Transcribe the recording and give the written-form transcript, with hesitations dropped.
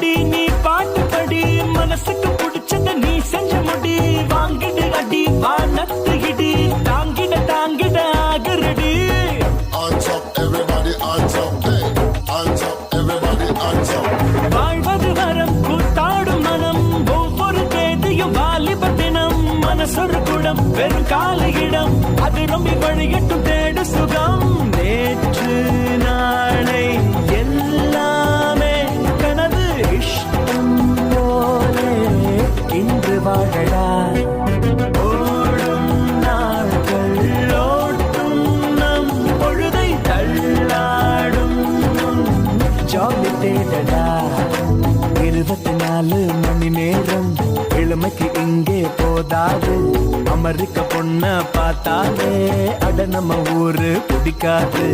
அடி நீ பாட்டு படி மனசுக்கு பிடிச்சத நீ செஞ்ச முடி வாங்கிடு அடி வானத்து இடி தாங்கிட தாங்கிட ஆகுறடி வாழ்வது வரம் கூத்தாடும் மனம் ஒவ்வொரு தேதியும் வாலிப தினம் மனசொரு குடம் வெறும் காலையிடம் அது நம்பி வழியட்டும் தேடு சுகம் நேற்று நாளை எல்லாமே கனது இஷ்டம் போலே இன்று வாழடா ஓடும் நாட்கள் ஓட்டும் நம் பொழுதை தள்ளாடும் ஜாலி தேடடா 24 மணி நேரம் இளமைக்கு இங்கே போதாது அமெரிக்க பொண்ண பார்த்தாலே அட நம்ம ஊரு பிடிக்காது